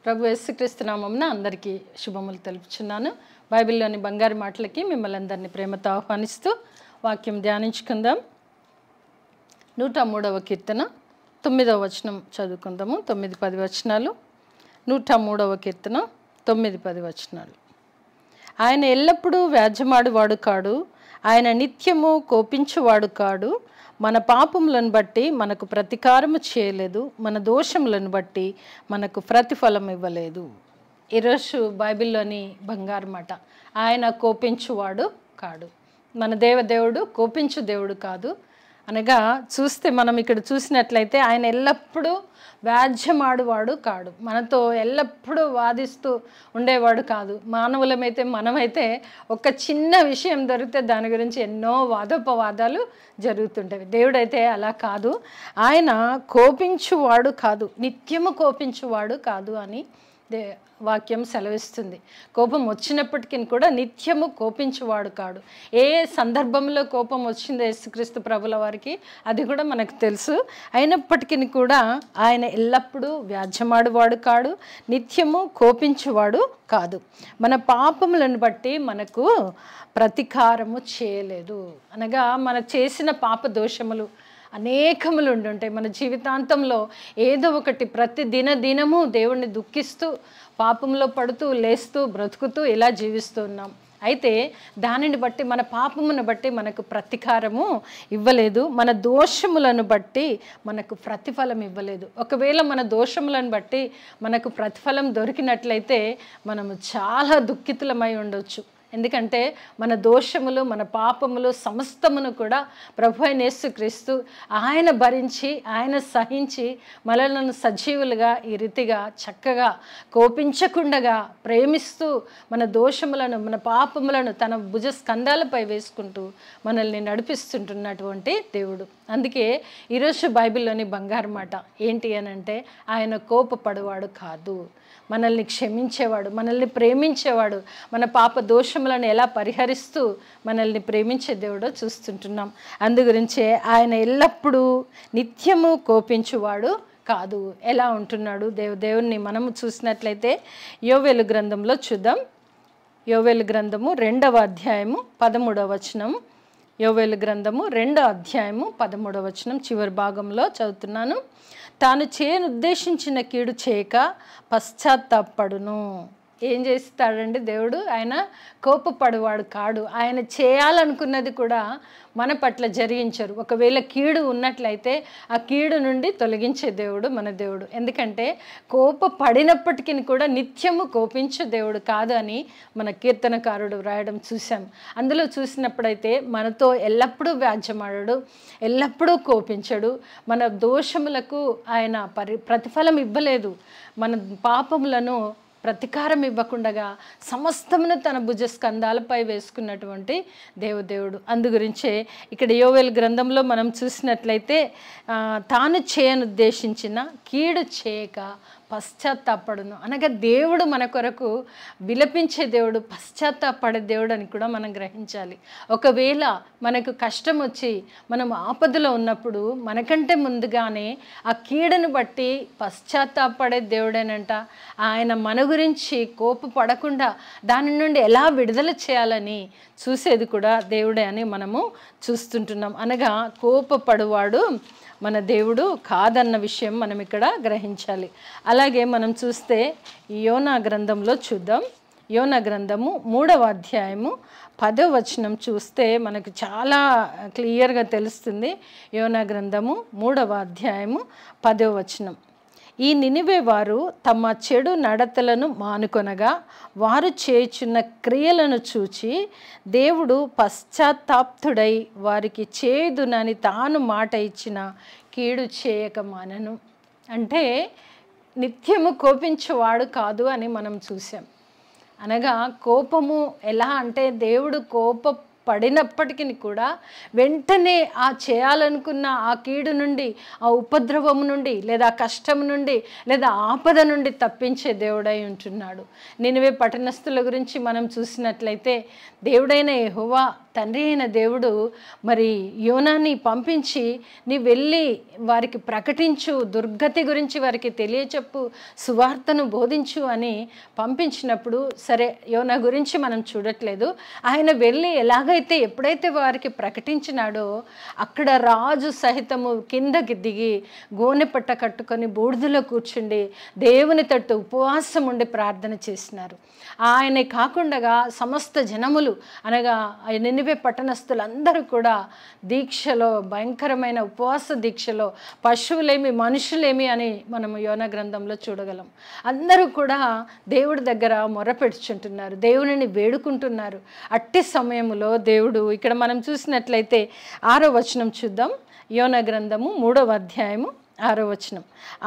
ప్రభు యేసుక్రీస్తు నామమున అందరికీ శుభములు తెలుపుచున్నాను. బైబిల్లోని బంగారు మాటలకి మిమ్మల్ని అందరినీ ప్రేమతో ఆహ్వానిస్తూ వాక్యం ధ్యానించుకుందాం. 103వ కీర్తన 9వ వచనం చదువుకుందాము. 9-10 వచనాలు. 103వ కీర్తన 9-10 వచనాలు. ఆయన ఎల్లప్పుడూ వ్యాజ్యమాడువాడు కాడు, ఆయన నిత్యము కోపించువాడు కాడు. మన పాపములను బట్టి మనకు ప్రతీకారము చేయలేదు, మన దోషములను బట్టి మనకు ప్రతిఫలం ఇవ్వలేదు. ఈరోజు బైబిల్లోని బంగారు మాట, ఆయన కోపించువాడు కాడు. మన దేవుడు కోపించు దేవుడు కాదు. అనగా చూస్తే మనం ఇక్కడ చూసినట్లయితే ఆయన ఎల్లప్పుడూ వ్యాజ్యమాడువాడు కాడు, మనతో ఎల్లప్పుడూ వాదిస్తూ ఉండేవాడు కాదు. మనమైతే ఒక చిన్న విషయం దొరికితే దాని గురించి ఎన్నో వాదోపవాదాలు జరుగుతుంటాయి. దేవుడైతే అలా కాదు. ఆయన కోపించువాడు కాదు, నిత్యము కోపించువాడు కాదు అని వాక్యం సెలవిస్తుంది. కోపం వచ్చినప్పటికీ కూడా నిత్యము కోపించువాడు కాడు. ఏ సందర్భంలో కోపం వచ్చిందో యేసుక్రీస్తు ప్రభుల వారికి అది కూడా మనకు తెలుసు. అయినప్పటికీ కూడా ఆయన ఎల్లప్పుడూ వ్యాజ్యమాడువాడు కాడు, నిత్యము కోపించువాడు కాదు. మన పాపములను బట్టి మనకు ప్రతీకారము చేయలేదు. అనగా మన చేసిన పాప దోషములు అనేకములు ఉండుంటాయి. మన జీవితాంతంలో ఏదో ఒకటి ప్రతి దినము దేవుణ్ణి దుఃఖిస్తూ పాపంలో పడుతూ లేస్తూ బ్రతుకుతూ ఇలా జీవిస్తూ ఉన్నాం. అయితే దానిని బట్టి మన పాపమును బట్టి మనకు ప్రతీకారము ఇవ్వలేదు, మన దోషములను బట్టి మనకు ప్రతిఫలం ఇవ్వలేదు. ఒకవేళ మన దోషములను బట్టి మనకు ప్రతిఫలం దొరికినట్లయితే మనము చాలా దుఃఖితులమై ఉండొచ్చు. ఎందుకంటే మన దోషములు మన పాపములు సమస్తమును కూడా ప్రభువైన యేసుక్రీస్తు ఆయన భరించి ఆయన సహించి మనలను సజీవులుగా ఈ రీతిగా చక్కగా కోపించకుండగా ప్రేమిస్తూ మన దోషములను మన పాపములను తన భుజ స్కంధాలపై వేసుకుంటూ మనల్ని నడిపిస్తుంటున్నటువంటి దేవుడు. అందుకే ఈరోజు బైబిల్లోని బంగారు మాట ఏంటి అని అంటే, ఆయన కోపపడువాడు కాదు, మనల్ని క్షమించేవాడు, మనల్ని ప్రేమించేవాడు. మన పాప దోషములను ఎలా పరిహరిస్తూ మనల్ని ప్రేమించే దేవుడో చూస్తుంటున్నాం. అందు గురించే ఆయన ఎల్లప్పుడూ నిత్యము కోపించువాడు కాదు. ఎలా ఉంటున్నాడు దేవుణ్ణి మనము చూసినట్లయితే యోవేలు గ్రంథంలో చూద్దాం. యోవేలు గ్రంథము 2వ అధ్యాయము 13వ వచనం. యోవేలు గ్రంథము 2వ అధ్యాయము 13వ వచనం చివరి భాగంలో చదువుతున్నాను. తాను చేయనుద్దేశించిన కీడు చేయక పశ్చాత్తాపడును. ఏం చేస్తాడండి దేవుడు? ఆయన కోపపడువాడు కాడు. ఆయన చేయాలనుకున్నది కూడా మన పట్ల జరిగించరు. ఒకవేళ కీడు ఉన్నట్లయితే ఆ కీడు నుండి తొలగించే దేవుడు మన దేవుడు. ఎందుకంటే కోపపడినప్పటికీ కూడా నిత్యము కోపించే దేవుడు కాదు అని మన కీర్తనకారుడు వ్రాయడం చూసాం. అందులో చూసినప్పుడైతే మనతో ఎల్లప్పుడూ వ్యాజ్యమాడడు, ఎల్లప్పుడూ కోపించడు. మన దోషములకు ఆయన ప్రతిఫలం ఇవ్వలేదు. మన పాపములను ప్రతీకారం ఇవ్వకుండగా సమస్తమును తన భుజ స్కంధాలపై వేసుకున్నటువంటి దేవుడు. అందు గురించే ఇక్కడ యోవేలు గ్రంథంలో మనం చూసినట్లయితే తాను చేయనుద్దేశించిన కీడు చేయక పశ్చాత్తాపడును. అనగా దేవుడు మన కొరకు విలపించే దేవుడు, పశ్చాత్తాపడే దేవుడు అని కూడా మనం గ్రహించాలి. ఒకవేళ మనకు కష్టం వచ్చి మనం ఆపదలో ఉన్నప్పుడు మనకంటే ముందుగానే ఆ కీడును బట్టి పశ్చాత్తాపడే దేవుడేనంట. ఆయన మన గురించి కోపపడకుండా దాని నుండి ఎలా విడుదల చేయాలని చూసేది కూడా దేవుడే అని మనము చూస్తుంటున్నాం. అనగా కోపపడువాడు మన దేవుడు కాదన్న విషయం మనం ఇక్కడ గ్రహించాలి. అలాగే మనం చూస్తే యోనా గ్రంథంలో చూద్దాం. యోనా గ్రంథము 3వ అధ్యాయము 10వ వచనం చూస్తే మనకు చాలా క్లియర్గా తెలుస్తుంది. యోనా గ్రంథము 3వ అధ్యాయము 10వ వచనం. ఈ నినివే వారు తమ చెడు నడతలను మానుకొనగా వారు చేయుచున్న క్రియలను చూచి దేవుడు పశ్చాత్తాప్తుడై వారికి చేయుదునని తాను మాట ఇచ్చిన కీడు చేయక మానను. అంటే నిత్యము కోపించేవాడు కాదు అని మనం చూసాం. అనగా కోపము ఎలా అంటే దేవుడు పడినప్పటికీ కూడా వెంటనే ఆ చేయాలనుకున్న ఆ కీడు నుండి, ఆ ఉపద్రవము నుండి, లేదా కష్టం నుండి, లేదా ఆపద నుండి తప్పించే దేవుడై ఉంటున్నాడు. నినివే పట్టణస్థుల గురించి మనం చూసినట్లయితే దేవుడైన యెహోవా తండ్రి అయిన దేవుడు మరి యోనాని పంపించి నీవు వెళ్ళి వారికి ప్రకటించు, దుర్గతి గురించి వారికి తెలియచెప్పు, సువార్తను బోధించు అని పంపించినప్పుడు సరే యోనా గురించి మనం చూడట్లేదు. ఆయన వెళ్ళి ఎలాగైతే ఎప్పుడైతే వారికి ప్రకటించినాడో అక్కడ రాజు సహితము కిందకి దిగి గోనె పట్ట కట్టుకొని బూడిదలో కూర్చుండి దేవుని తట్టు ఉపవాసం ఉండి ప్రార్థన చేసినారు. ఆయనే కాకుండా సమస్త జనములు అనగా నినివే పట్టణస్థులందరూ కూడా దీక్షలో, భయంకరమైన ఉపవాస దీక్షలో, పశువులేమి మనుషులేమి అని మనము యోనా గ్రంథంలో చూడగలం. అందరూ కూడా దేవుడి దగ్గర మొరపెట్టుచుంటున్నారు, దేవునిని వేడుకుంటున్నారు. అట్టి సమయంలో దేవుడు ఇక్కడ మనం చూసినట్లయితే 6వ వచనం చూద్దాం. యోనా గ్రంథము 3వ అధ్యాయము 6వ వచనం.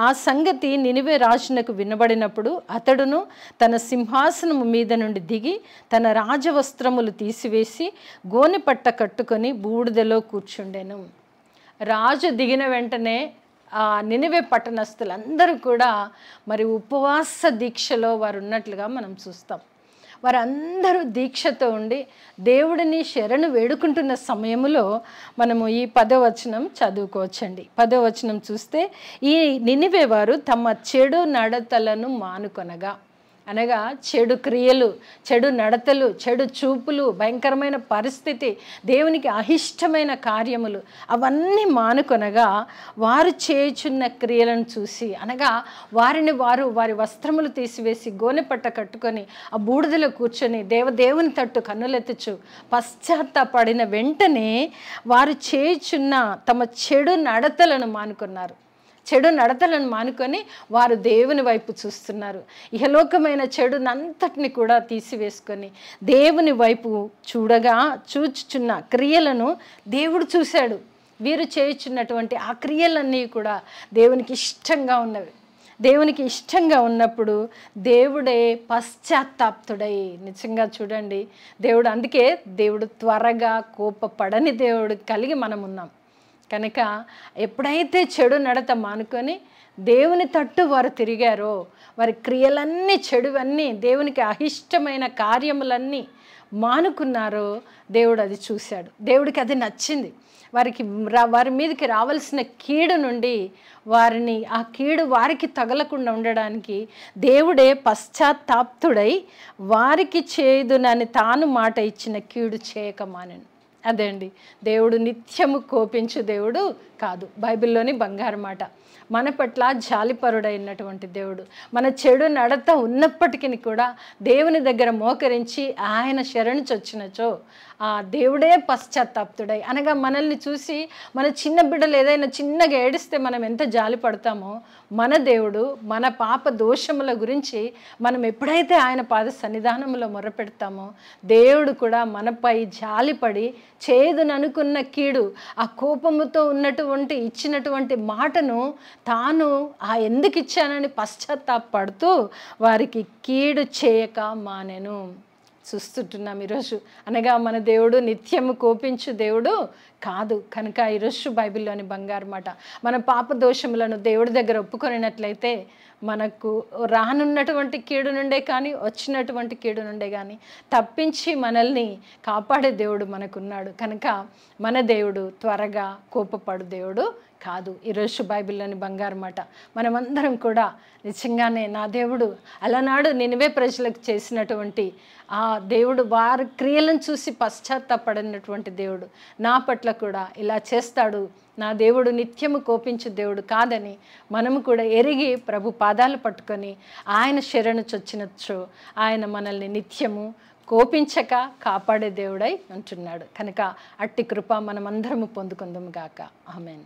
ఆ సంగతి నినివే రాజునకు వినబడినప్పుడు అతడును తన సింహాసనము మీద నుండి దిగి తన రాజవస్త్రములు తీసివేసి గోనె పట్ట కట్టుకొని బూడిదలో కూర్చుండెను. రాజు దిగిన వెంటనే ఆ నినివే పట్టణస్థులందరూ కూడా మరి ఉపవాస దీక్షలో వారు ఉన్నట్లుగా మనం చూస్తాం. వారందరూ దీక్షతో ఉండి దేవుడిని శరణు వేడుకుంటున్న సమయంలో మనము ఈ 10వ వచనం చదువుకోవచ్చండి. 10వ వచనం చూస్తే ఈ నినివే వారు తమ చెడు నడతలను మానుకొనగా, అనగా చెడు క్రియలు, చెడు నడతలు, చెడు చూపులు, భయంకరమైన పరిస్థితి, దేవునికి అహిష్టమైన కార్యములు అవన్నీ మానుకొనగా వారు చేయుచున్న క్రియలను చూసి, అనగా వారి వస్త్రములు తీసివేసి గోనె పట్ట కట్టుకొని ఆ బూడిదలో కూర్చొని దేవుని తట్టు కన్నులెత్తుచు పశ్చాత్తాపడిన వెంటనే వారు చేయుచున్న తమ చెడు నడతలను మానుకున్నారు. చెడు నడతలను మానుకొని వారు దేవుని వైపు చూస్తున్నారు. ఇహలోకమైన చెడునంతటిని కూడా తీసివేసుకొని దేవుని వైపు చూచుచున్న క్రియలను దేవుడు చూశాడు. వీరు చేయుచున్నటువంటి ఆ క్రియలన్నీ కూడా దేవునికి ఇష్టంగా ఉన్నవి. దేవునికి ఇష్టంగా ఉన్నప్పుడు దేవుడే పశ్చాత్తాప్తుడై, నిజంగా చూడండి దేవుడు, అందుకే దేవుడు త్వరగా కోపపడని దేవుడు కలిగి మనం ఉన్నాం కనుక ఎప్పుడైతే చెడు నడత మానుకొని దేవుని తట్టు వారు తిరిగారో, వారి క్రియలన్నీ చెడువన్నీ, దేవునికి అహిష్టమైన కార్యములన్నీ మానుకున్నారో దేవుడు అది చూశాడు. దేవుడికి అది నచ్చింది. వారి మీదకి రావాల్సిన కీడు నుండి ఆ కీడు వారికి తగలకుండా ఉండడానికి దేవుడే పశ్చాత్తాప్తుడై వారికి చేయుదునని తాను మాట ఇచ్చిన కీడు చేయక మానెను. అదే అండి, దేవుడు నిత్యము కోపించు దేవుడు కాదు. బైబిల్లోని బంగారు మాట. మన పట్ల జాలిపరుడైనటువంటి దేవుడు. మన చెడు నడత ఉన్నప్పటికీ కూడా దేవుని దగ్గర మోకరించి ఆయన శరణు చొచ్చినచో ఆ దేవుడే పశ్చాత్తాప్తుడై, అనగా మనల్ని చూసి మన చిన్న బిడ్డలు ఏదైనా చిన్నగా ఏడిస్తే మనం ఎంత జాలి పడతామో, మన దేవుడు మన పాప దోషముల గురించి మనం ఎప్పుడైతే ఆయన పాద సన్నిధానంలో మొరపెడతామో దేవుడు కూడా మనపై జాలిపడి చేదుననుకున్న కీడు, ఆ కోపముతో ఇచ్చినటువంటి మాటను తాను ఎందుకు ఇచ్చానని పశ్చాత్తాపడుతూ వారికి కీడు చేయక మానెను. చూస్తుంటున్నాం ఈరోజు. అనగా మన దేవుడు నిత్యము కోపించు దేవుడు కాదు. కనుక ఈరోజు బైబిల్లోని బంగారు మాట, మన పాప దోషములను దేవుడి దగ్గర ఒప్పుకొనినట్లయితే మనకు రానున్నటువంటి కీడు నుండే కానీ వచ్చినటువంటి కీడు నుండే కానీ తప్పించి మనల్ని కాపాడే దేవుడు మనకున్నాడు. కనుక మన దేవుడు త్వరగా కోపపడు దేవుడు కాదు. ఈరోజు బైబిల్లోని బంగారు మాట. మనమందరం కూడా నిజంగానే నా దేవుడు అలనాడు నినివే ప్రజలకు చేసినటువంటి ఆ దేవుడు వారి క్రియలను చూసి పశ్చాత్తాపడినటువంటి దేవుడు నా పట్ల కూడా ఇలా చేస్తాడు. నా దేవుడు నిత్యము కోపించు దేవుడు కాదని మనము కూడా ఎరిగి ప్రభు పాదాలు పట్టుకొని ఆయన శరణు చొచ్చినచో ఆయన మనల్ని నిత్యము కోపించక కాపాడే దేవుడై ఉంటున్నాడు. కనుక అట్టి కృప మనమందరము పొందుకుందాము గాక. ఆమేన్.